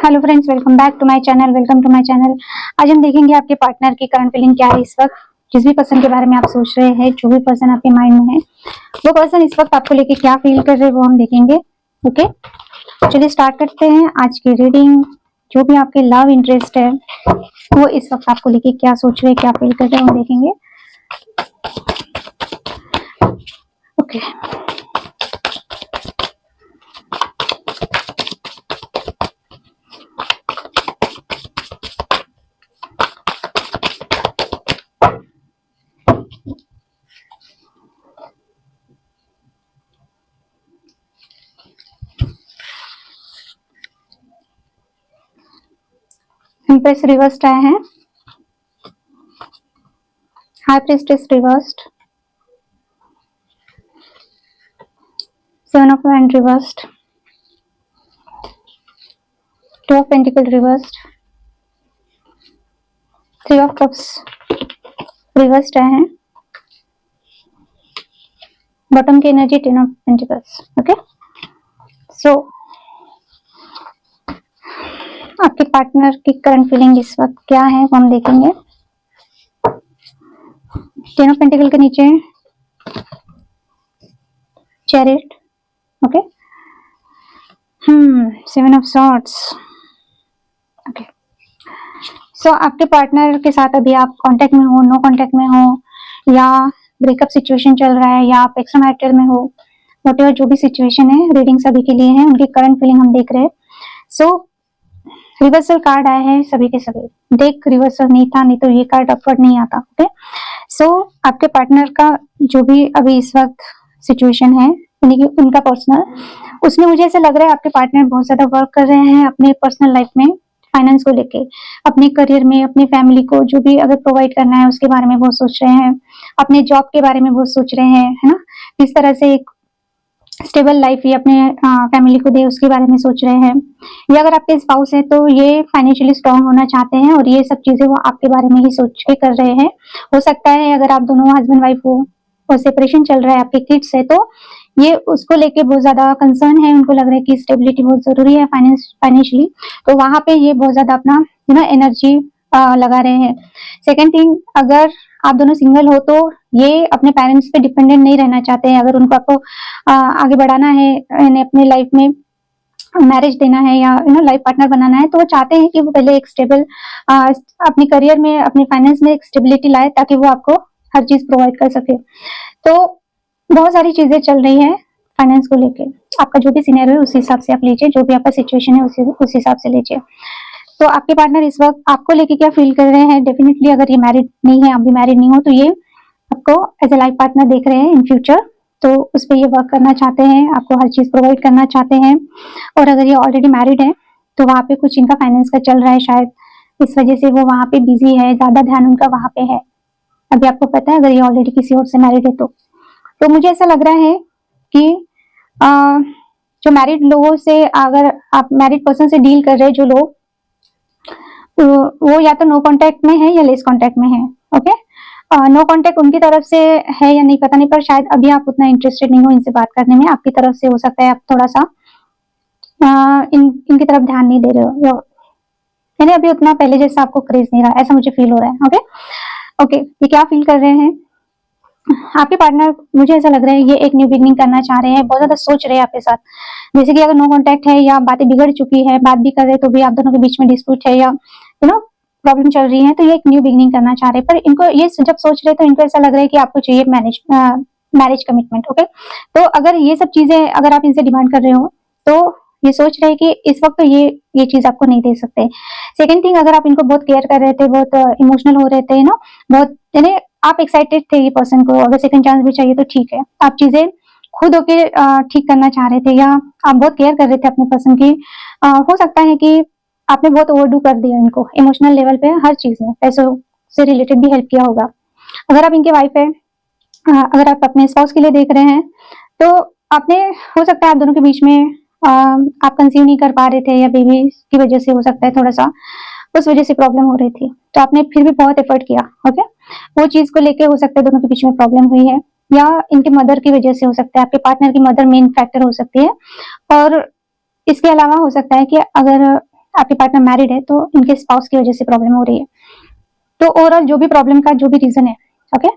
Hello friends, welcome back to my channel. आज हम देखेंगे आपके पार्टनर की करंट फीलिंग क्या है इस वक्त। जिस भी पर्सन के बारे में आप सोच रहे हैं, जो भी पर्सन आपके माइंड में है, वो पर्सन इस वक्त आपको लेके क्या फील कर रहे हैं वो हम देखेंगे। ओके, चलिए स्टार्ट करते हैं आज की रीडिंग। जो भी आपके लव इंटरेस्ट है वो इस वक्त आपको लेके क्या सोच रहे हैं, क्या फील कर रहे हैं, हम देखेंगे। ओके, एम्प्रेस रिवर्स्ड आए हैं, high priestess reversed, seven of wand reversed, two of pentacle reversed, three of cups reversed आए हैं, बॉटम की energy ten of pentacles. Okay, so आपके पार्टनर की करंट फीलिंग इस वक्त क्या है वो हम देखेंगे। टेन ऑफ पेंटिकल के नीचे chariot. Okay, seven of swords. Okay, so आपके पार्टनर के साथ अभी आप कांटेक्ट में हो, नो कांटेक्ट में हो, या ब्रेकअप सिचुएशन चल रहा है, या आप एक्स्ट्रा मैरिटल में हो, व्हाटएवर जो भी सिचुएशन है, रीडिंग सभी के लिए है। उनकी करंट फीलिंग हम देख रहे हैं। सो रिवर्सल कार्ड आए हैं सभी के सभी। देख, रिवर्सल नहीं था, नहीं तो ये कार्ड अपवर्ड नहीं आता। ओके, सो आपके पार्टनर का जो भी अभी इस वक्त सिचुएशन है, यानी कि उनका पर्सनल, उसमें मुझे ऐसा लग रहा है आपके पार्टनर बहुत ज्यादा वर्क कर रहे हैं अपने पर्सनल लाइफ में, फाइनेंस को लेके, अपने करियर में, अपनी फैमिली को जो भी अगर प्रोवाइड करना है उसके बारे में बहुत सोच रहे हैं, अपने जॉब के बारे में बहुत सोच रहे हैं, है ना। किस तरह से एक स्टेबल लाइफ ये अपने फैमिली को दे उसके बारे में सोच रहे हैं। या अगर आपके स्पाउस है तो ये फाइनेंशियली स्ट्रांग होना चाहते हैं और ये सब चीजें वो आपके बारे में ही सोच के कर रहे हैं। हो सकता है अगर आप दोनों हस्बैंड वाइफ हो और सेपरेशन चल रहा है, आपके किड्स है, तो ये उसको लेके बहुत ज्यादा कंसर्न है। उनको लग रहा है कि स्टेबिलिटी बहुत जरूरी है फाइनेंशियली, तो वहां पे ये बहुत ज्यादा अपना एनर्जी लगा रहे हैं। सेकेंड थिंग, अगर आप दोनों सिंगल हो तो ये अपने पेरेंट्स पे डिपेंडेंट नहीं रहना चाहते हैं। अगर उनको आपको आगे बढ़ाना है, अपने लाइफ में मैरिज देना है या लाइफ पार्टनर बनाना है, तो वो चाहते हैं कि वो पहले एक स्टेबल अपने करियर में, अपने फाइनेंस में एक स्टेबिलिटी लाए, ताकि वो आपको हर चीज प्रोवाइड कर सके। तो बहुत सारी चीजें चल रही है फाइनेंस को लेके। आपका जो भी सिनेरियो है उस हिसाब से आप लीजिए, जो भी आपका सिचुएशन है उस हिसाब से लीजिए। तो आपके पार्टनर इस वक्त आपको लेके क्या फील कर रहे हैं। डेफिनेटली अगर ये मैरिड नहीं है, आप भी मैरिड नहीं हो, तो ये आपको एज ए लाइफ पार्टनर देख रहे हैं इन फ्यूचर। तो उस पर ये वर्क करना चाहते हैं, आपको हर चीज प्रोवाइड करना चाहते हैं। और अगर ये ऑलरेडी मैरिड है तो वहाँ पे कुछ इनका फाइनेंस का चल रहा है, शायद इस वजह से वो वहाँ पे बिजी है, ज्यादा ध्यान उनका वहाँ पे है। अभी आपको पता है अगर ये ऑलरेडी किसी और से मैरिड है तो मुझे ऐसा लग रहा है कि जो मैरिड लोगों से, अगर आप मैरिड पर्सन से डील कर रहे हैं जो लोग, तो वो या तो नो कांटेक्ट में है या लेस कांटेक्ट में है। ओके, नो कांटेक्ट उनकी तरफ से है या नहीं पता नहीं, पर शायद अभी आप उतना इंटरेस्टेड नहीं हो इनसे बात करने में। आपकी तरफ से हो सकता है आप थोड़ा सा इनकी तरफ ध्यान नहीं दे रहे हो, यानी अभी उतना पहले जैसा आपको क्रेज नहीं रहा, ऐसा मुझे फील हो रहा है। ओके, ये क्या फील कर रहे हैं आपके पार्टनर। मुझे ऐसा लग रहा है ये एक न्यू बिगनिंग करना चाह रहे हैं, बहुत ज्यादा सोच रहे हैं आपके साथ। जैसे कि अगर नो कांटेक्ट है या बातें बिगड़ चुकी है, बात भी कर रहे हैं तो भी आप दोनों के बीच में डिस्प्यूट है या प्रॉब्लम चल रही है, तो ये एक न्यू बिगनिंग करना चाह रहे हैं। पर इनको ये जब सोच रहे हैं तो इनको ऐसा लग रहा है कि आपको चाहिए मैरिज कमिटमेंट। ओके, तो अगर ये सब चीजें अगर आप इनसे डिमांड कर रहे हो तो ये सोच रहे हैं कि इस वक्त तो ये चीज आपको नहीं दे सकते। सेकेंड थिंग, अगर आप इनको बहुत केयर कर रहे थे, बहुत इमोशनल हो रहे थे, बहुत यानी आप एक्साइटेड थे ये पर्सन को, अगर सेकंड चांस भी चाहिए तो ठीक है, आप चीजें खुद होके ठीक करना चाह रहे थे, या आप बहुत केयर कर रहे थे अपने पर्सन की। हो सकता है कि आपने बहुत ओवरडू कर दिया इनको इमोशनल लेवल पे, हर चीज में, पैसों से रिलेटेड भी हेल्प किया होगा। अगर आप इनके वाइफ है, अगर आप अपने स्पाउस के लिए देख रहे हैं, तो आपने, हो सकता है आप दोनों के बीच में आप कंसीव नहीं कर पा रहे थे, या बेबी की वजह से हो सकता है थोड़ा सा उस वजह से प्रॉब्लम हो रही थी, तो आपने फिर भी बहुत एफर्ट किया। ओके, वो चीज को लेके हो सकता है दोनों के बीच में प्रॉब्लम हुई है, या इनके मदर की वजह से हो सकता है, आपके पार्टनर की मदर मेन फैक्टर हो सकती है। और इसके अलावा हो सकता है कि अगर आपके पार्टनर मैरिड है तो इनके स्पाउस की वजह से प्रॉब्लम हो रही है। तो ओवरऑल जो भी प्रॉब्लम का जो भी रीजन है, ओके,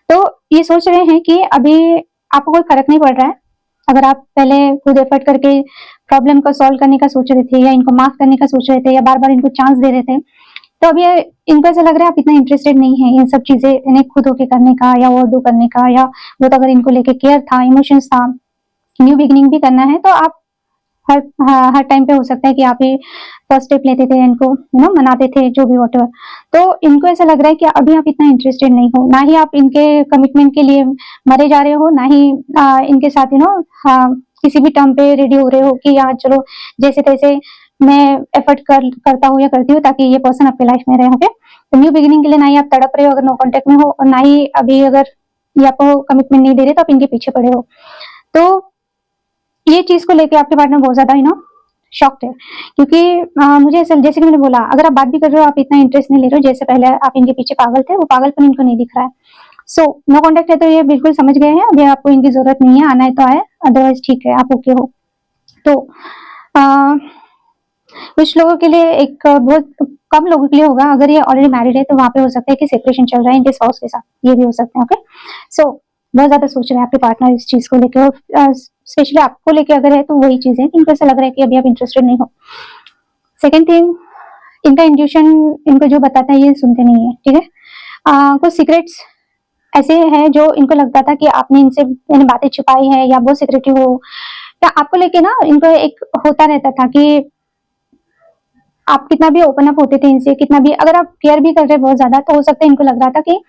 तो ये सोच रहे हैं कि अभी आपको कोई फर्क नहीं पड़ रहा है। अगर आप पहले खुद एफर्ट करके प्रॉब्लम को सॉल्व करने का सोच रहे थे या इनको माफ करने का सोच रहे थे या बार बार इनको चांस दे रहे थे, तो अभी इनको ऐसा लग रहा है आप इतना इंटरेस्टेड नहीं है इन सब चीजें इन्हें खुद होके करने का या वो डू करने का, या वो तो अगर इनको लेके केयर था, इमोशंस था, न्यू बिगिनिंग भी करना है, तो आप हर टाइम पे हो सकता है कि आप ही फर्स्ट स्टेप लेते थे, इनको मनाते थे, जो भी वॉट। तो इनको ऐसा लग रहा है कि अभी आप इतना इंटरेस्टेड नहीं हो, ना ही आप इनके कमिटमेंट के लिए मरे जा रहे हो, ना ही इनके साथ किसी भी टर्म पे रेडी हो रहे हो कि यार चलो जैसे तैसे मैं एफर्ट करता हूँ या करती हूँ ताकि ये पर्सन आपके लाइफ में रहे। ओके, तो न्यू बिगिनिंग के लिए ना ही आप तड़प रहे हो अगर नो कॉन्टेक्ट में हो, और ना ही अभी अगर ये आपको कमिटमेंट नहीं दे रहे तो आप इनके पीछे पड़े हो। तो ये चीज को लेके आपके पार्टनर बहुत ज्यादा शॉक्ड है, क्योंकि मुझे ऐसा, जैसे कि मैंने बोला, अगर आप बात भी कर रहे हो आप इतना इंटरेस्ट नहीं ले रहे हो जैसे पहले आप इनके पीछे पागल थे, वो पागलपन इनको नहीं दिख रहा है। सो नो कॉन्टेक्ट है तो ये बिल्कुल समझ गए हैं, अभी आपको इनकी जरूरत नहीं है, आना है तो आए, अदरवाइज ठीक है, आप ओके हो। तो कुछ लोगों के लिए, एक बहुत कम लोगों के लिए होगा, अगर ये ऑलरेडी मैरिड है तो वहां पे हो सकता है कि सेपरेशन चल रहा है इनके स्पाउस के साथ, ये भी हो सकता है। ओके, सो बहुत ज्यादा सोच रहे हैं आपके पार्टनर इस चीज को लेकर, स्पेशली आपको लेके अगर है तो वही चीज है कि इनको ऐसा लग रहा है कि अभी आप इंटरेस्टेड नहीं हो। सेकेंड थिंग, इनका इंट्यूशन इनको जो बताता है ये सुनते नहीं है, ठीक है। कुछ सीक्रेट्स ऐसे हैं जो इनको लगता था कि आपने इनसे बातें छुपाई है या बहुत सिक्रेटिव हो, या आपको लेके ना इनको एक होता रहता था कि आप कितना भी ओपन अप होते थे इनसे, कितना भी अगर आप केयर भी कर रहे बहुत ज्यादा, तो हो सकता है इनको लग रहा था कि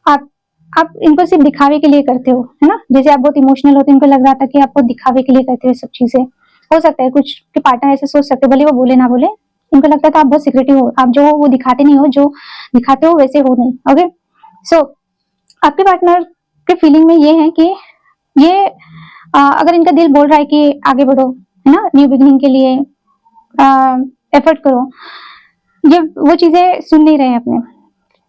आप इनको सिर्फ दिखावे के लिए करते हो, है ना। जैसे आप बहुत इमोशनल होते, इनको लग रहा था कि आपको दिखावे के लिए करते हो सब चीजें। हो सकता है कुछ के पार्टनर ऐसे सोच सकते, भले वो बोले ना बोले, इनको लगता था आप बहुत सिक्रेटिव हो, आप जो हो वो दिखाते नहीं हो, जो दिखाते हो वैसे हो नहीं। ओके, सो आपके पार्टनर के फीलिंग में ये है कि ये अगर इनका दिल बोल रहा है कि आगे बढ़ो, है ना, न्यू बिगिनिंग के लिए एफर्ट करो, ये वो चीजें सुन नहीं रहे हैं अपने।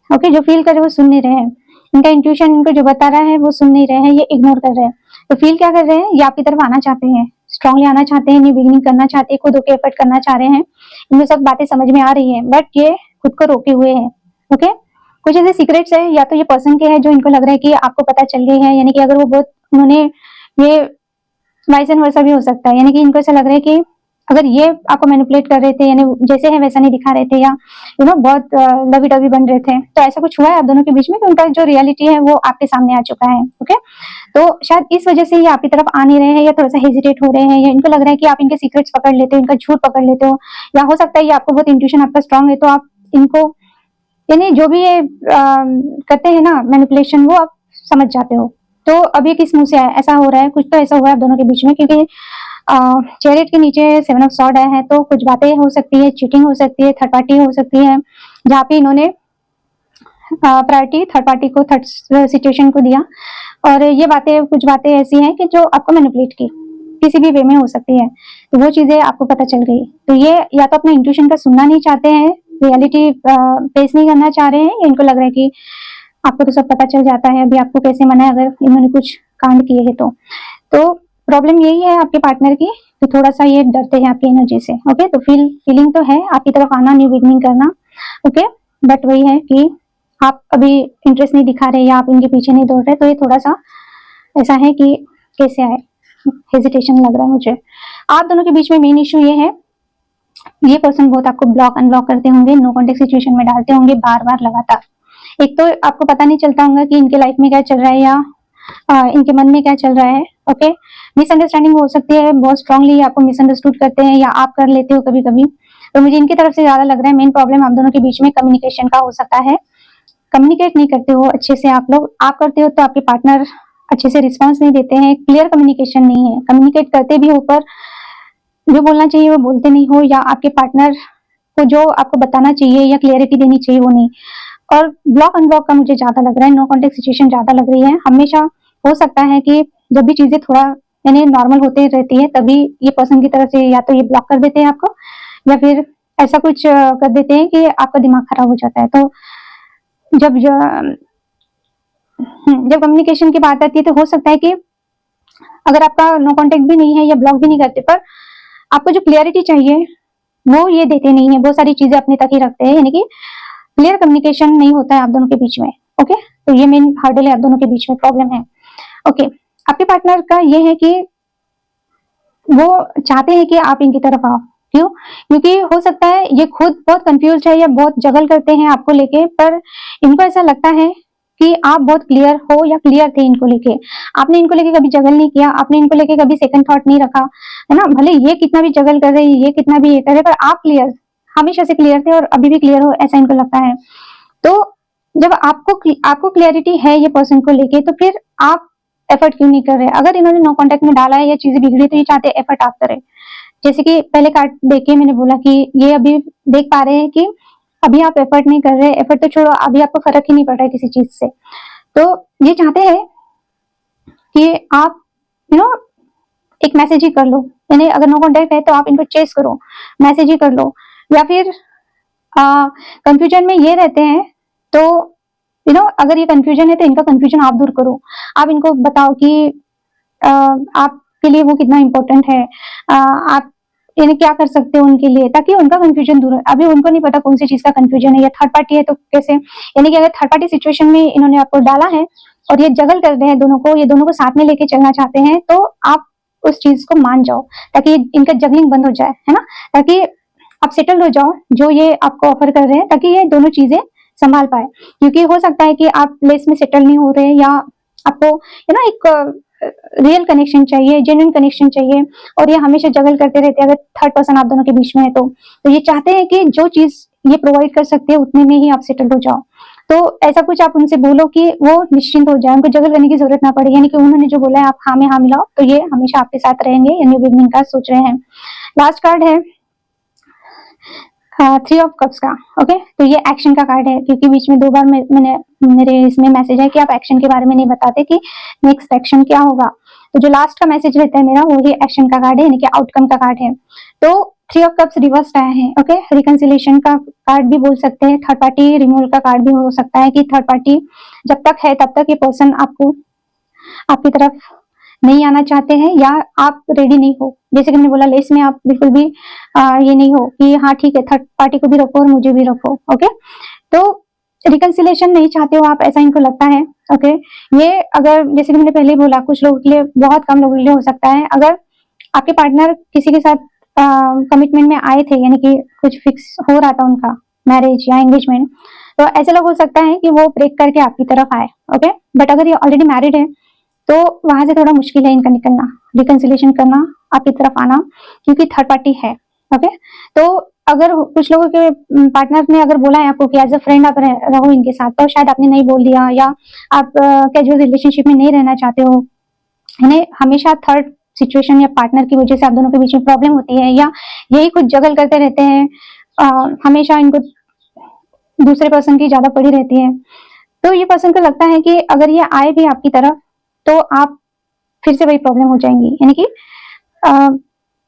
ओके, जो फील कर रहे हैं वो सुन नहीं रहे हैं, इनका इंट्यूशन इनको जो बता रहा है वो सुन नहीं रहे हैं, ये इग्नोर कर रहे हैं। तो फील क्या कर रहे हैं, ये आपकी तरफ आना चाहते हैं, स्ट्रांगली आना चाहते हैं, न्यू बिगिनिंग करना चाहते हैं, खुद होकर एफर्ट करना चाह रहे हैं, इनको सब बातें समझ में आ रही है, बट ये खुद को रोके हुए हैं। ओके, कुछ ऐसे सीक्रेट्स है, या तो ये पर्सन के है जो इनको लग रहा है कि आपको पता चल गई है, यानी कि अगर वो बहुत उन्होंने ये वाइस एंड वर्सा भी हो सकता है, यानी कि इनको ऐसा लग रहा है कि अगर ये आपको मैनिपुलेट कर रहे थे, यानी जैसे है वैसा नहीं दिखा रहे थे, या बहुत लवी डवी बन रहे थे, तो ऐसा कुछ हुआ है आप दोनों के बीच में कि उनका जो रियलिटी है वो आपके सामने आ चुका है। ओके, तो शायद इस वजह से ये आपकी तरफ आ नहीं रहे हैं, या थोड़ा सा हेजिटेट हो रहे हैं, या इनको लग रहा है कि आप इनके सीक्रेट्स पकड़ लेते हो, इनका झूठ पकड़ लेते हो, या हो सकता है ये आपको बहुत इंट्यूशन आपका स्ट्रांग है, तो आप इनको, यानी जो भी ये करते हैं ना मैनिपुलेशन, वो आप समझ जाते हो। तो अब ये किस मुंह से आया, ऐसा हो रहा है, कुछ तो ऐसा हुआ है आप दोनों के बीच में, क्योंकि चैरियट के नीचे 7 ऑफ सॉर्ड आया है, तो कुछ बातें हो सकती है, चीटिंग हो सकती है, थर्ड पार्टी हो सकती है, जहाँ पे इन्होंने प्रायोरिटी थर्ड पार्टी को, थर्ड सिचुएशन को दिया, और ये बातें, कुछ बातें ऐसी हैं कि जो आपको मैनिपुलेट की किसी भी वे में हो सकती है, तो वो चीजें आपको पता चल गई। तो ये या तो अपना इंट्यूशन का सुनना नहीं चाहते हैं, रियलिटी फेस नहीं करना चाह रहे हैं, या इनको लग रहा है कि आपको तो सब पता चल जाता है, अभी आपको कैसे मना है अगर इन्होंने कुछ कांड किए हैं तो प्रॉब्लम यही है आपके पार्टनर की, तो थोड़ा सा ये डरते हैं आपकी एनर्जी से। ओके, तो फीलिंग तो है आपकी तरफ आना, न्यू बिगनिंग करना। ओके, बट वही है कि आप अभी इंटरेस्ट नहीं दिखा रहे या आप इनके पीछे नहीं दौड़ रहे, तो ये थोड़ा सा ऐसा है कि कैसे आए, हेजिटेशन लग रहा है मुझे। आप दोनों के बीच में मेन इश्यू ये है, ये पर्सन बहुत आपको ब्लॉक अनब्लॉक करते होंगे, नो कॉन्टेक्ट सिचुएशन में डालते होंगे बार बार लगातार। एक तो आपको पता नहीं चलता होगा कि इनके लाइफ में क्या चल रहा है, या इनके मन में क्या चल रहा है। ओके, मिसअंडरस्टैंडिंग हो सकती है, बहुत स्ट्रांगली आपको मिसअंडरस्टूड करते हैं, या आप कर लेते हो कभी कभी, तो मुझे इनकी तरफ से ज्यादा लग रहा है मेन प्रॉब्लम आप दोनों के बीच में कम्युनिकेशन का हो सकता है। कम्युनिकेट नहीं करते हो अच्छे से आप लोग, आप करते हो तो आपके पार्टनर अच्छे से रिस्पॉन्स नहीं देते हैं, क्लियर कम्युनिकेशन नहीं है, कम्युनिकेट करते भी हो पर जो बोलना चाहिए वो बोलते नहीं हो, या आपके पार्टनर को जो आपको बताना चाहिए या क्लियरिटी देनी चाहिए वो नहीं। और ब्लॉक अनब्लॉक का मुझे ज्यादा लग रहा है, नो कॉन्टेक्ट सिचुएशन ज्यादा लग रही है। हमेशा हो सकता है कि जब भी चीजें थोड़ा यानी नॉर्मल होते रहती है, तभी ये पर्सन की तरफ से या तो ये ब्लॉक कर देते हैं आपको, या फिर ऐसा कुछ कर देते हैं कि आपका दिमाग खराब हो जाता है। तो जब कम्युनिकेशन की बात आती है, तो हो सकता है कि अगर आपका नो कॉन्टेक्ट भी नहीं है या ब्लॉक भी नहीं करते, पर आपको जो क्लियरिटी चाहिए वो ये देते नहीं है, बहुत सारी चीजें अपने तक ही रखते हैं, यानी कि क्लियर कम्युनिकेशन नहीं होता है आप दोनों के बीच में। ओके, तो ये मेन हर्डल है आप दोनों के बीच में, प्रॉब्लम है। ओके, आपके पार्टनर का ये है कि वो चाहते हैं कि आप इनकी तरफ आओ। क्यों? क्योंकि हो सकता है ये खुद बहुत कंफ्यूज है या बहुत जगल करते हैं आपको लेके, पर इनको ऐसा लगता है कि आप बहुत क्लियर हो या क्लियर थे इनको लेके। आपने इनको लेके कभी जगल नहीं किया, आपने इनको लेके कभी सेकंड थॉट नहीं रखा, है ना। भले ये कितना भी जगल कर रहे हैं, ये कितना भी ये कर रहे, पर आप क्लियर, हमेशा से क्लियर थे और अभी भी क्लियर हो, ऐसा इनको लगता है। तो जब आपको क्लियरिटी है ये पर्सन को लेके, तो फिर आप एफर्ट क्यों नहीं कर रहे? अगर इन्होंने नो कांटेक्ट में डाला है या चीजें बिगड़ी, तो ये चाहते हैं एफर्ट आप करें। जैसे कि पहले कार्ड देख के मैंने बोला कि ये अभी देख पा रहे हैं कि अभी आप एफर्ट नहीं कर रहे, एफर्ट तो छोड़ो, अभी आपको फर्क ही नहीं पड़ रहा है किसी चीज से। तो ये चाहते हैं कि आप एक मैसेज ही कर लो, यानी अगर नो कांटेक्ट है तो आप इनको चेस करो, मैसेज ही कर लो। या फिर कंफ्यूजन में ये रहते हैं, तो अगर ये कंफ्यूजन है तो इनका कंफ्यूजन आप दूर करो। आप इनको बताओ कि आपके लिए वो कितना इम्पोर्टेंट है, आप यानी क्या कर सकते हो उनके लिए, ताकि उनका कंफ्यूजन दूर हो। अभी उनको नहीं पता कौन सी चीज का कंफ्यूजन है, या थर्ड पार्टी है तो कैसे, यानी कि अगर थर्ड पार्टी सिचुएशन में इन्होंने आपको डाला है और ये जगल कर रहे हैं दोनों को, ये दोनों को साथ में लेके चलना चाहते हैं, तो आप उस चीज को मान जाओ ताकि इनका जगलिंग बंद हो जाए, है ना। ताकि आप सेटल हो जाओ जो ये आपको ऑफर कर रहे हैं, ताकि ये दोनों चीजें संभाल पाए। क्योंकि हो सकता है कि आप लेस में सेटल नहीं हो रहे, या आपको एक रियल कनेक्शन चाहिए, जेन्युइन कनेक्शन चाहिए, और ये हमेशा जगल करते रहते हैं अगर थर्ड पर्सन आप दोनों के बीच में है तो ये चाहते हैं कि जो चीज ये प्रोवाइड कर सकते हैं उतने में ही आप सेटल हो जाओ। तो ऐसा कुछ आप उनसे बोलो कि वो निश्चिंत हो जाए, उनको जगल करने की जरूरत ना पड़े, यानी कि उन्होंने जो बोला है आप हाँ में हाँ मिलाओ, तो ये हमेशा आपके साथ रहेंगे, यानी बिगनिंग का सोच रहे हैं। लास्ट कार्ड है 3 ऑफ कप्स का। ओके, तो ये एक्शन का कार्ड है, क्योंकि बीच में 2 बार मैंने मेरे इसमें मैसेज है कि आप एक्शन के बारे में नहीं बताते कि नेक्स्ट एक्शन क्या होगा। तो जो लास्ट का मैसेज रहता है मेरा, वो ही एक्शन का कार्ड है, यानी कि आउटकम का कार्ड है। तो 3 ऑफ कप्स रिवर्स आया है। ओके, रिकंसिलेशन का कार्ड भी बोल सकते हैं, थर्ड पार्टी रिमूवल का कार्ड भी हो सकता है कि थर्ड पार्टी जब तक है तब तक ये पर्सन आपकी तरफ नहीं आना चाहते हैं, या आप रेडी नहीं हो। जैसे कि मैंने बोला, लेस में आप बिल्कुल भी ये नहीं हो कि हाँ ठीक है, थर्ड पार्टी को भी रखो और मुझे भी रखो। ओके, तो रिकंसिलेशन नहीं चाहते हो आप, ऐसा इनको लगता है। ओके, ये अगर जैसे कि मैंने पहले ही बोला, कुछ लोगों के लिए, बहुत कम लोगों के लिए हो सकता है। अगर आपके पार्टनर किसी के साथ कमिटमेंट में आए थे, यानी कि कुछ फिक्स हो रहा था उनका मैरिज या एंगेजमेंट, तो ऐसे लोग हो सकता है कि वो ब्रेक करके आपकी तरफ आए। ओके, बट अगर ये ऑलरेडी मैरिड है तो वहां से थोड़ा मुश्किल है इनका निकलना, रिकंसिलेशन करना, आपकी तरफ आना, क्योंकि थर्ड पार्टी है। ओके, तो अगर कुछ लोगों के पार्टनर ने अगर बोला है आपको कि एज अ फ्रेंड आप रहो इनके साथ, तो शायद आपने नहीं बोल दिया, या आप कैजुअल रिलेशनशिप में नहीं रहना चाहते हो, यानी हमेशा थर्ड सिचुएशन या पार्टनर की वजह से आप दोनों के बीच में प्रॉब्लम होती है, या यही कुछ जगल करते रहते हैं, हमेशा इनको दूसरे पर्सन की ज्यादा पड़ी रहती है। तो ये पर्सन को लगता है कि अगर ये आए भी आपकी तरफ तो आप फिर से वही प्रॉब्लम हो जाएंगी, यानी कि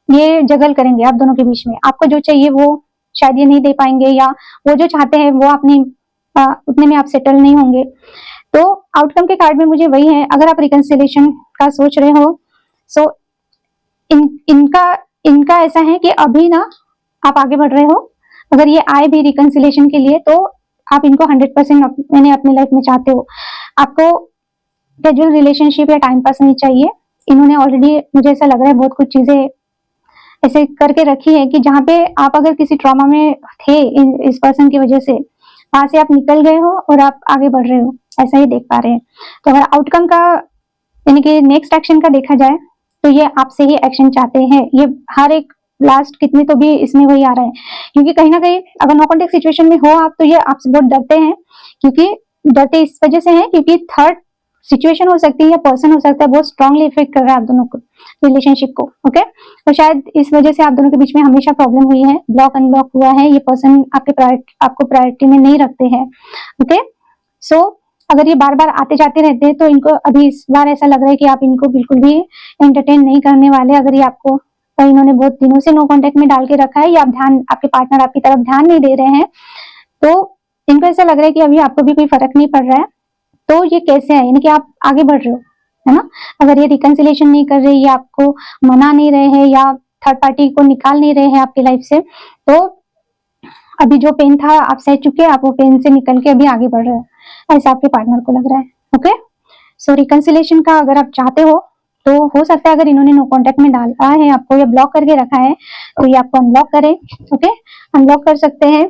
ये जगल करेंगे आप दोनों के बीच में, आपको जो चाहिए वो शायद ये नहीं दे पाएंगे, या वो जो चाहते हैं वो अपने उतने में आप सेटल नहीं होंगे। तो आउटकम के कार्ड में मुझे वही है, अगर आप रिकंसिलेशन का सोच रहे हो, सो इनका ऐसा है कि अभी ना आप आगे बढ़ रहे हो, अगर ये आए भी रिकंसिलेशन के लिए तो आप इनको 100% मैंने अपनी लाइफ में चाहते हो। आपको कैजुअल रिलेशनशिप या टाइम पास नहीं चाहिए। इन्होंने ऑलरेडी, मुझे ऐसा लग रहा है, बहुत कुछ चीजें ऐसे करके रखी है कि जहाँ पे आप अगर किसी ट्रॉमा में थे इस पर्सन की वजह से, वहां से आप निकल गए हो और आप आगे बढ़ रहे हो, ऐसा ही देख पा रहे हैं। तो अगर आउटकम का यानी कि नेक्स्ट एक्शन का देखा जाए तो ये आपसे ही एक्शन चाहते हैं। ये हर एक लास्ट कितने तो भी इसमें वही आ रहा है, क्योंकि कहीं ना कहीं अगर नो कॉन्टेक्ट सिचुएशन में हो आप, तो ये आपसे बहुत डरते हैं। क्योंकि डरते इस वजह से हैं क्योंकि थर्ड सिचुएशन हो सकती है या पर्सन हो सकता है, बहुत स्ट्रांगली इफेक्ट कर रहा है आप दोनों को, रिलेशनशिप को। ओके, तो शायद इस वजह से आप दोनों के बीच में हमेशा प्रॉब्लम हुई है, ब्लॉक अनब्लॉक हुआ है, ये पर्सन आपको प्रायोरिटी में नहीं रखते हैं। ओके, सो अगर ये बार बार आते जाते रहते हैं तो इनको अभी इस बार ऐसा लग रहा है कि आप इनको बिल्कुल भी एंटरटेन नहीं करने वाले। अगर ये आपको इन्होंने बहुत दिनों से नो कांटेक्ट में डाल के रखा है, या आप आपके पार्टनर आपकी तरफ ध्यान नहीं दे रहे हैं, तो इनको ऐसा लग रहा है कि अभी आपको भी कोई फर्क नहीं पड़ रहा है। तो ये कैसे है, यानी कि आप आगे बढ़ रहे हो, है ना। अगर ये रिकंसिलेशन नहीं कर रहे, या आपको मना नहीं रहे हैं, या थर्ड पार्टी को निकाल नहीं रहे हैं आपकी लाइफ से, तो अभी जो पेन था आप सह चुके, आप वो पेन से निकल के अभी आगे बढ़ रहे हैं, ऐसा आपके पार्टनर को लग रहा है। ओके, सो रिकंसिलेशन का अगर आप चाहते हो तो हो सकता है अगर इन्होंने नो कांटेक्ट में डाला है आपको या ब्लॉक करके रखा है तो ये आपको अनब्लॉक करें। ओके, अनब्लॉक कर सकते हैं।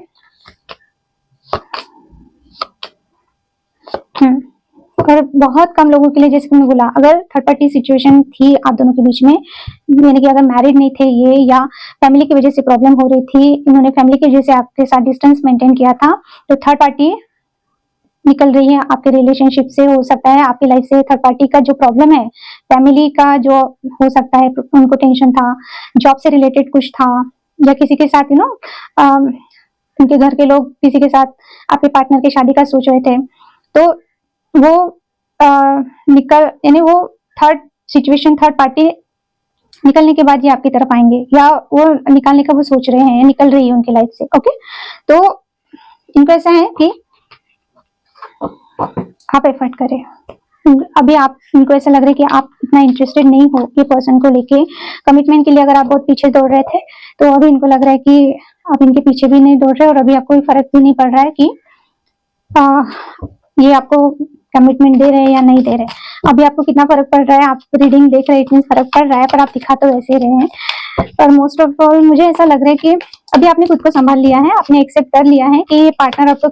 और बहुत कम लोगों के लिए, जैसे मैंने बोला, अगर थर्ड पार्टी सिचुएशन थी आप दोनों के बीच में, यानी कि अगर मैरिड नहीं थे ये या फैमिली की वजह से प्रॉब्लम हो रही थी, इन्होंने फैमिली की वजह से आपके साथ डिस्टेंस मेंटेन किया था, तो थर्ड पार्टी निकल रही है आपके रिलेशनशिप से। हो सकता है आपकी लाइफ से थर्ड पार्टी का जो प्रॉब्लम है, फैमिली का जो हो सकता है, उनको टेंशन था, जॉब से रिलेटेड कुछ था, या किसी के साथ उनके घर के लोग किसी के साथ आपके पार्टनर की शादी का सोच रहे थे, तो वो यानी वो थर्ड सिचुएशन, थर्ड पार्टी निकलने के बाद ये आपकी तरफ आएंगे, या वो निकालने का वो सोच रहे हैं, निकल रही है उनकी लाइफ से। ओके, तो इनको ऐसा है कि आप एफर्ट करें। अभी आप इनको ऐसा लग रहा है कि आप इतना इंटरेस्टेड नहीं हो ये पर्सन को लेके, कमिटमेंट के लिए अगर आप बहुत पीछे दौड़ रहे थे तो अभी इनको लग रहा है कि आप इनके पीछे भी नहीं दौड़ रहे और अभी आपको कोई फर्क भी नहीं पड़ रहा है कि ये आपको कमिटमेंट दे रहे हैं या नहीं दे रहे। अभी आपको कितना फर्क पड़ रहा है, आप रीडिंग देख रहे हैं इतनी फर्क पड़ रहा है, पर आप दिखा तो वैसे ही रहे हैं। पर मोस्ट ऑफ ऑल मुझे ऐसा लग रहा है कि अभी आपने खुद को संभाल लिया है, आपने एक्सेप्ट कर लिया है कि ये पार्टनर आपको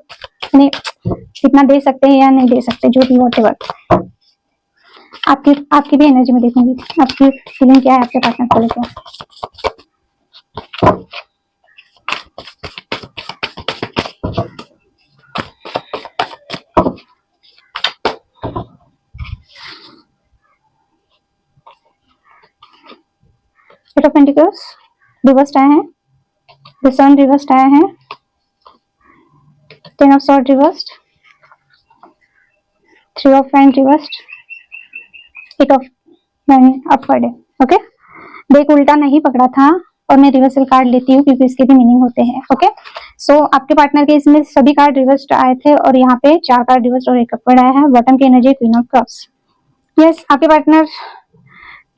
कितना दे सकते हैं या नहीं दे सकते, जो भी व्हाटएवर। आपकी भी एनर्जी में देखूंगी आपकी फीलिंग क्या है आपके पार्टनर को लेकर। एट ऑफ पेंटिकल्स रिवर्स्ड आया है, द सन रिवर्स्ड आया है, ten of sword reversed, three of wand reversed, eight of wand upward है। ओके, देख उल्टा नहीं पकड़ा था और मैं रिवर्सल कार्ड लेती हूँ क्योंकि इसके भी मीनिंग होते हैं। ओके, सो आपके पार्टनर के इसमें सभी कार्ड रिवर्स्ड आए थे और यहाँ पे 4 कार्ड रिवर्स्ड और एक अपवर्ड आया है। बॉटम की energy queen of cups. Yes, आपके पार्टनर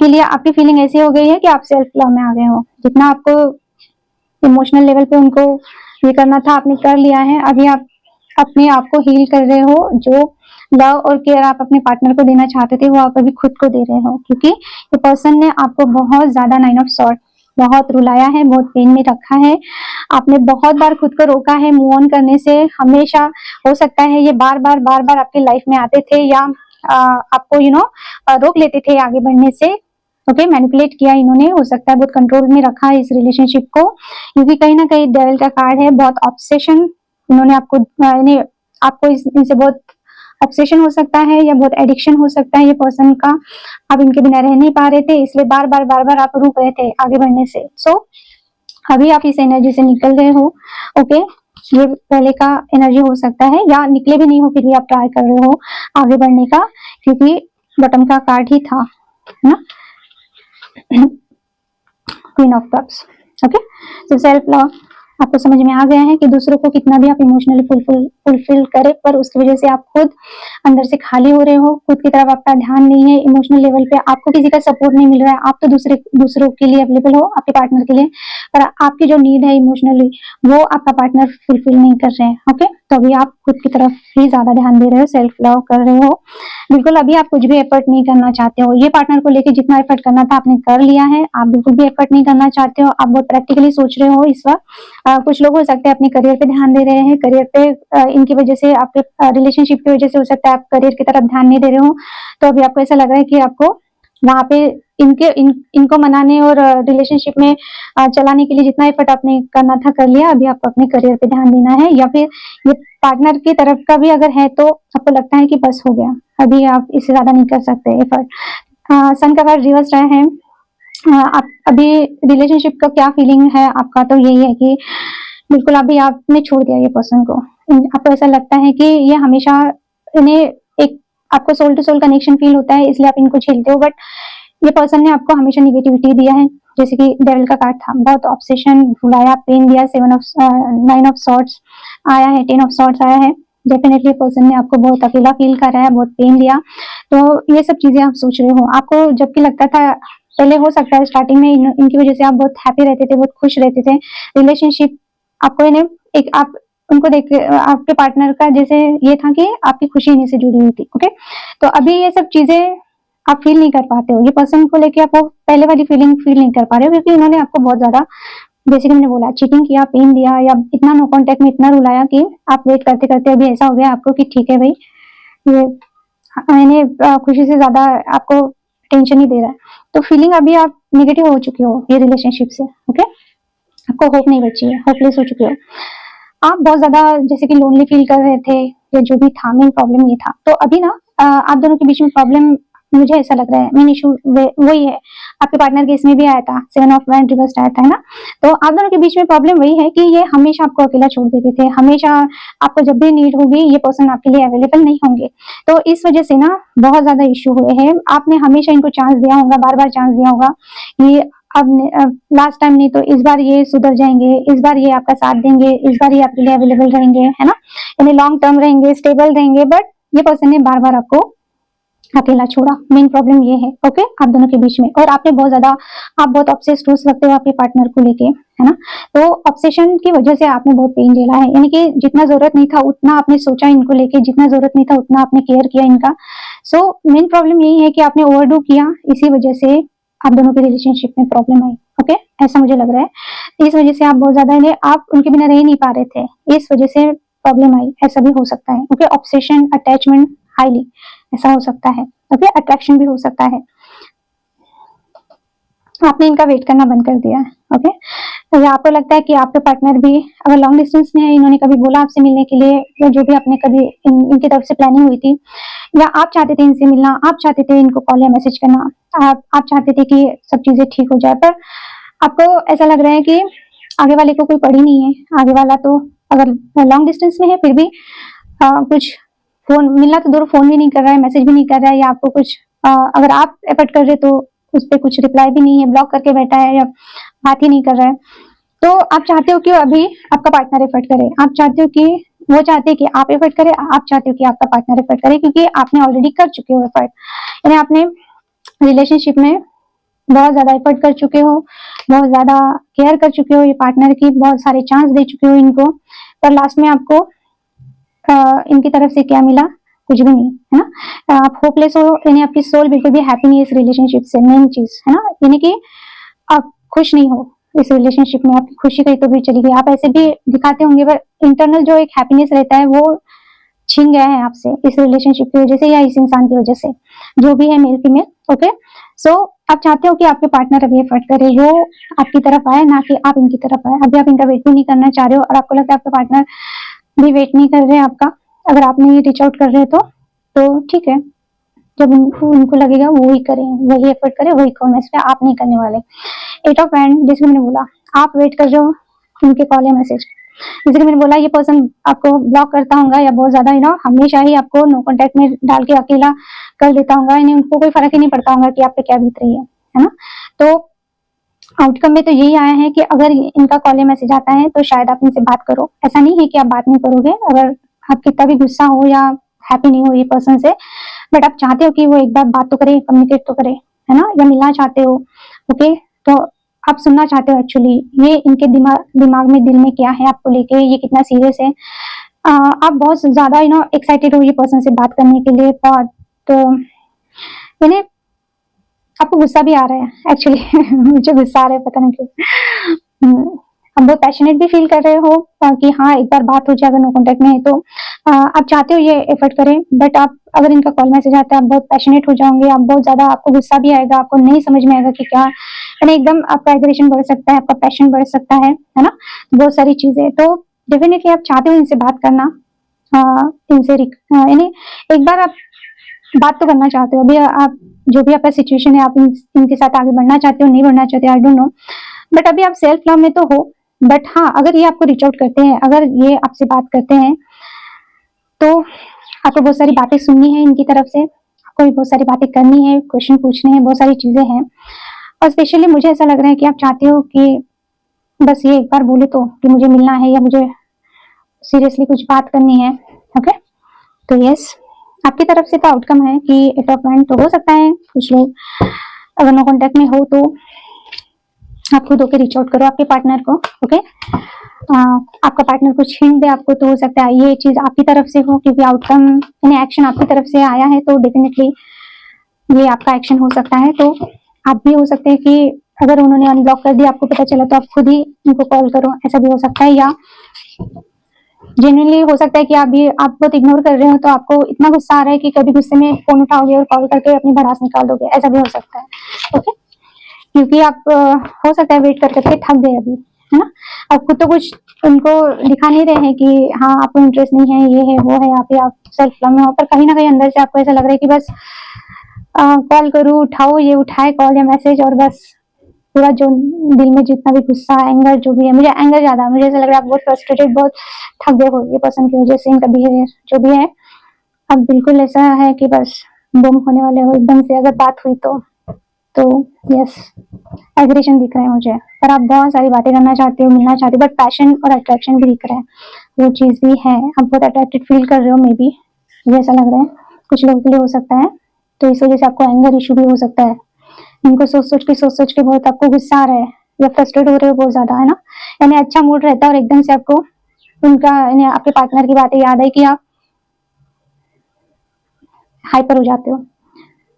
के लिए आपकी फीलिंग ऐसी हो गई है कि आप सेल्फ लव में आ गए हो। जितना आपको इमोशनल लेवल पे उनको ये करना था आपने कर लिया है। अभी आप अपने आप को हील कर रहे हो। जो लव और केयर आप अपने पार्टनर को देना चाहते थे वो आप अभी खुद को दे रहे हो, क्योंकि ये पर्सन ने आपको बहुत ज्यादा 9 ऑफ सॉर्ड बहुत रुलाया है, बहुत पेन में रखा है। आपने बहुत बार खुद को रोका है मूव ऑन करने से। हमेशा हो सकता है ये बार बार आपकी लाइफ में आते थे या आपको रोक लेते थे आगे बढ़ने से। ओके, मैनिपुलेट किया इन्होंने, हो सकता है बहुत कंट्रोल में रखा है इस रिलेशनशिप को, क्योंकि कहीं ना कहीं डेविल का कार्ड है। बहुत ऑब्सेशन इन्होंने आपको इनसे बहुत ऑब्सेशन हो सकता है या बहुत एडिक्शन हो सकता है ये पर्सन का। आप इनके बिना रह नहीं पा रहे थे, इसलिए बार बार आप रुक रहे थे आगे बढ़ने से। सो अभी आप इस एनर्जी से निकल रहे हो। ओके, ये पहले का एनर्जी हो सकता है या निकले भी नहीं हो फिर भी आप ट्राई कर रहे हो आगे बढ़ने का, क्योंकि बॉटम का कार्ड ही था ना, क्वीन ऑफ कप्स। ओके, तो सेल्फ लव आपको समझ में आ गया है कि दूसरों को कितना भी आप इमोशनली फुलफिल करें, पर उसकी वजह से आप खुद अंदर से खाली हो रहे हो। खुद की तरफ आपका ध्यान नहीं है, इमोशनल लेवल पे आपको किसी का सपोर्ट नहीं मिल रहा है। आप तो दूसरों के लिए अवेलेबल हो, आपके पार्टनर के लिए, पर आपकी जो नीड है इमोशनली वो आपका पार्टनर फुलफिल नहीं कर रहे हैं। ओके, तो अभी आप खुद की तरफ ही ज्यादा ध्यान दे रहे हो, सेल्फ लव कर रहे हो। बिल्कुल अभी आप कुछ भी एफर्ट नहीं करना चाहते हो। ये पार्टनर को लेकर जितना एफर्ट करना था आपने कर लिया है। आप बिल्कुल भी एफर्ट नहीं करना चाहते हो। आप बहुत प्रैक्टिकली सोच रहे हो इस वक्त। कुछ लोग हो सकते हैं अपने करियर पे ध्यान दे रहे हैं। करियर पे इनकी वजह से, आपके रिलेशनशिप की वजह से हो सकता है आप करियर की तरफ ध्यान नहीं दे रहे हो। तो अभी आपको ऐसा लग रहा है कि आपको वहां पे इनको मनाने और रिलेशनशिप में चलाने के लिए जितना एफर्ट आपने करना था कर लिया। अभी आपको अपने करियर पे ध्यान देना है, या फिर ये पार्टनर की तरफ का भी अगर है तो आपको लगता है कि बस हो गया, अभी आप इससे ज्यादा नहीं कर सकते एफर्ट। सन का कार्ड रिवर्स आया है। आप अभी रिलेशनशिप का क्या फीलिंग है आपका, तो यही है कि बिल्कुल अभी आपने छोड़ दिया ये पर्सन को। आपको ऐसा लगता है कि ये हमेशा इन्हें एक आपको soul to soul connection feel होता है, इसलिए आप इनको झेलते हो। बट ये पर्सन ने आपको हमेशा निगेटिविटी दिया है, जैसे कि डेविल का कार्ड था, बहुत ऑब्सेशन, भुलाया, पेन दिया। 9 ऑफ सॉर्ड्स आया है, 10 ऑफ सॉर्ड्स आया है। डेफिनेटली पर्सन ने आपको बहुत अकेला फील कराया, बहुत पेन दिया। तो ये सब चीजें आप सोच रहे हो। आपको जबकि लगता था पहले हो सकता है स्टार्टिंग में इनकी वजह से आप बहुत हैप्पी रहते थे, बहुत खुश रहते थे, रिलेशनशिप आपको इन्हें एक आप उनको देख के आपके पार्टनर का जैसे ये था कि आपकी खुशी इन्हीं से जुड़ी हुई थी। ओके, तो अभी ये सब चीजें आप फील नहीं कर पाते हो, ये पर्सन को लेके आप वो पहले वाली फीलिंग फील नहीं कर पा रहे हो, क्योंकि उन्होंने आपको बहुत ज्यादा बेसिकली मैंने बोला चीटिंग किया, पेन दिया, या इतना नो कांटेक्ट में इतना रुलाया कि आप वेट करते करते अभी ऐसा हो गया आपको कि ठीक है भाई, ये मैंने खुशी से ज्यादा आपको टेंशन ही दे रहा है। तो फीलिंग अभी आप नेगेटिव हो चुके हो ये रिलेशनशिप से। ओके, आपको होप नहीं बची है, होपलेस हो चुके हो आप, बहुत ज्यादा जैसे कि लोनली फील कर रहे थे, या जो भी था मेन प्रॉब्लम ये था। तो अभी ना आप दोनों के बीच में प्रॉब्लम मुझे ऐसा लग रहा है मेन इशू वही है, आपके पार्टनर के इसमें भी आया था, 7 ऑफ वैंड रिवर्स आया था, है ना। तो आप दोनों के बीच में प्रॉब्लम वही है कि ये हमेशा आपको अकेला छोड़ देते थे, हमेशा आपको जब भी नीड होगी ये पर्सन आपके लिए अवेलेबल नहीं होंगे। तो इस वजह से ना बहुत ज्यादा इश्यू हुए हैं, आपने हमेशा इनको चांस दिया होगा, बार बार चांस दिया होगा, ये अब लास्ट टाइम नहीं तो इस बार ये सुधर जाएंगे, इस बार ये आपका साथ देंगे, इस बार ये आपके लिए अवेलेबल रहेंगे, है ना, यानी लॉन्ग टर्म रहेंगे, स्टेबल रहेंगे, बट ये पर्सन ने बार बार आपको अकेला छोड़ा। मेन प्रॉब्लम ये है। ओके, आप दोनों के बीच में, और आपने बहुत ज्यादा आप बहुत ऑब्सेस्ड हो सकते हो आपके पार्टनर को लेके, है ना। तो ऑब्सेशन की वजह से आपने बहुत पेन झेला है, यानी कि जितना जरूरत नहीं था उतना आपने सोचा इनको लेके, जितना जरूरत नहीं था उतना आपने केयर किया इनका। सो मेन प्रॉब्लम यही है कि आपने ओवरडू किया, इसी वजह से आप दोनों के रिलेशनशिप में प्रॉब्लम आई। ओके, ऐसा मुझे लग रहा है, इस वजह से आप बहुत ज्यादा आप उनके बिना रह नहीं पा रहे थे, इस वजह से प्रॉब्लम आई, ऐसा भी हो सकता है। ओके, ऑब्सेशन, अटैचमेंट हाईली, ऐसा हो सकता है। ओके, अट्रैक्शन भी हो सकता है, आपने इनका वेट करना बंद कर दिया है। ओके, तो आपको लगता है कि आपके पार्टनर भी अगर लॉन्ग डिस्टेंस में है, इन्होंने कभी बोला आपसे मिलने के लिए, या जो भी आपने कभी इनकी तरफ से प्लानिंग हुई थी, या आप चाहते थे इनसे मिलना, आप चाहते थे इनको कॉल या मैसेज करना, आप चाहते थे कि सब चीजें ठीक हो जाए, पर आपको ऐसा लग रहा है कि आगे वाले को कोई पड़ी नहीं है, आगे वाला तो अगर लॉन्ग डिस्टेंस में है फिर भी कुछ फोन मिलना तो दूर, फोन भी नहीं कर रहा है, मैसेज भी नहीं कर रहा है, या आपको कुछ अगर आप एफर्ट कर रहे तो उस पर कुछ रिप्लाई भी नहीं है, ब्लॉक करके बैठा है, या बात ही नहीं कर रहा है। तो आप चाहते हो कि अभी आपका पार्टनर एफर्ट करे, आप चाहते हो कि वो चाहते हैं कि आप एफर्ट करें, आप चाहते हो कि आपका पार्टनर एफर्ट करे, क्योंकि आपने ऑलरेडी कर चुके हो एफर्ट, यानी आपने रिलेशनशिप में बहुत ज्यादा एफर्ट कर चुके हो, बहुत ज्यादा केयर कर चुके हो ये पार्टनर की, बहुत सारे चांस दे चुके हो इनको, पर लास्ट में आपको इनकी तरफ से क्या मिला, कुछ भी नहीं, है ना। आप होपलेस हो, यानी आपकी सोल बिल्कुल भी हैप्पी नहीं है इस रिलेशनशिप से, मेन चीज है ना, यानी कि आप खुश नहीं हो इस रिलेशनशिप में, आपकी खुशी कहीं तो भी चली गई, आप ऐसे भी दिखाते होंगे पर इंटरनल जो एक हैप्पीनेस रहता है वो छीन गया है आपसे इस रिलेशनशिप की वजह से, या इस इंसान की वजह से, जो भी है मेल फीमेल। ओके, सो आप चाहते हो कि आपके पार्टनर अभी एफर्ट करे, वो आपकी तरफ आए, ना कि आप इनकी तरफ आए। अभी आप इनका वेट भी नहीं करना चाह रहे हो, और आपको लगता है आपका पार्टनर भी वेट नहीं कर रहे हैं आपका, अगर आप नहीं रीच आउट कर रहे तो ठीक है, जब उनको लगेगा वो ही करें, वही एफर्ट करें, वही कॉल मैसेज, आप नहीं करने वाले। 8 ऑफ हैंड, जैसे मैंने बोला आप वेट कर रहे हो उनके कॉल या मैसेज, जैसे मैंने बोला ये पर्सन आपको ब्लॉक करता होगा, या बहुत ज्यादा हमेशा ही आपको नो कॉन्टेक्ट में डाल के अकेला कर देता होगा, यानी उनको कोई फर्क ही नहीं पड़ता होगा कि आप पे क्या बीत रही है ना। तो आउटकम में तो यही आया है कि अगर इनका कॉल या मैसेज आता है तो शायद आप इनसे बात करो, ऐसा नहीं है कि आप बात नहीं करोगे, अगर आप कितना भी गुस्सा हो या हैप्पी नहीं हो ये पर्सन से, बट आप चाहते हो कि वो एक बार बात तो करे, कम्युनिकेट तो करे, है ना, या मिलना चाहते हो। ओके, तो आप सुनना चाहते हो एक्चुअली ये इनके दिमाग में, दिल में क्या है आपको लेके, ये कितना सीरियस है। आप बहुत ज्यादा एक्साइटेड हो ये पर्सन से बात करने के लिए, तो यानी आपको गुस्सा भी आ रहा है एक्चुअली मुझे गुस्सा आ रहा है, पता नहीं क्यों। आप बहुत पैशनेट भी फील कर रहे हो कि हाँ एक बार बात हो जाए, अगर नो कॉन्टेक्ट में है तो आप चाहते हो ये एफर्ट करें, बट आप अगर इनका कॉल मैसेज आता है आप बहुत पैशनेट हो जाओगे, आप बहुत ज्यादा, आपको गुस्सा भी आएगा, आपको नहीं समझ में आएगा कि क्या, यानी एकदम आपका एग्रेशन बढ़ सकता है, आपका पैशन बढ़ सकता है ना, बहुत सारी चीजें। तो डेफिनेटली आप चाहते हो इनसे बात करना, इनसे यानी एक बार आप बात तो करना चाहते हो, अभी आप जो भी आपका सिचुएशन है, आप इनके साथ आगे बढ़ना चाहते हो, नहीं बढ़ना चाहते, आई डोंट नो, बट अभी आप सेल्फ लव में तो हो। बट हाँ, अगर ये आपको रीच आउट करते हैं, अगर ये आपसे बात करते हैं, तो आपको बहुत सारी बातें सुननी है इनकी तरफ से, आपको भी बहुत सारी बातें करनी है, क्वेश्चन पूछने हैं, बहुत सारी चीजें हैं, और स्पेशली मुझे ऐसा लग रहा है कि आप चाहते हो कि बस ये एक बार बोले तो कि मुझे मिलना है, या मुझे सीरियसली कुछ बात करनी है। ओके, तो यस, आपकी तरफ से तो आउटकम है कि 8 ऑफ हैंड, तो हो सकता है कुछ लोग अगर नो कांटेक्ट में हो तो आप खुद होकर रीच आउट करो आपके पार्टनर को। ओके, आपका पार्टनर कुछ हिंट दे आपको, तो हो सकता है ये चीज आपकी तरफ से हो, क्योंकि आउटकम यानी एक्शन आपकी तरफ से आया है, तो डेफिनेटली ये आपका एक्शन हो सकता है। तो आप भी हो सकते हैं कि अगर उन्होंने अनब्लॉक कर दिया, आपको पता चला, तो आप खुद ही उनको कॉल करो, ऐसा भी हो सकता है। या जेन्युइनली हो सकता है कि आप बहुत इग्नोर कर रहे हो, तो आपको इतना गुस्सा आ रहा है कि कभी गुस्से में फोन उठाओगे और कॉल करके अपनी भड़ास निकाल दोगे, ऐसा भी हो सकता है। ओके, क्योंकि आप हो सकता है वेट कर करके थक गए अभी, है ना। आप खुद तो कुछ उनको दिखा नहीं रहे हैं कि हाँ आपको इंटरेस्ट नहीं है, ये है वो है, आप सेल्फ लव में हो, पर कहीं ना कहीं अंदर से आपको ऐसा लग रहा है कि बस कॉल करूँ, उठाओ, ये उठाए कॉल या मैसेज, और बस पूरा जो दिल में जितना भी गुस्सा, एंगर जो भी है, मुझे एंगर ज्यादा है, मुझे ऐसा लग रहा है आप बहुत फ्रस्ट्रेटेड, बहुत थक गए हो ये पर्सन की वजह से, इनका बिहेवियर जो भी है। अब बिल्कुल ऐसा है कि बस बम होने वाले हो एकदम से अगर बात हुई तो यस, एग्रेशन दिख रहा है मुझे, पर आप बहुत सारी बातें करना चाहते हो, मिलना चाहते हो, बट पैशन और अट्रैक्शन भी दिख रहा है, वो चीज भी है, आप बहुत अट्रैक्टेड फील कर रहे हो, मे बी मुझे ऐसा लग रहा है, कुछ लोगों के लिए हो सकता है। तो इस वजह से आपको एंगर इशू भी हो सकता है, इनको सोच सोच के बहुत आपको गुस्सा आ रहा है, या फ्रस्ट्रेट हो रहे हो बहुत ज्यादा, है ना। यानी अच्छा मूड रहता है और एकदम से आपको उनका यानी आपके पार्टनर की बातें याद है कि आप हाइपर हो जाते हो।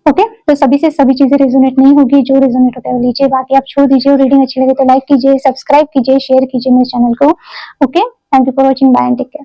ओके, तो सभी से सभी चीजें रेजोनेट नहीं होगी, जो रेजोनेट होता है वो लीजिए, बाकी आप छोड़ दीजिए। रीडिंग अच्छी लगे तो लाइक कीजिए, सब्सक्राइब कीजिए, शेयर कीजिए मेरे चैनल को। Okay, thank you for watching, bye and take care.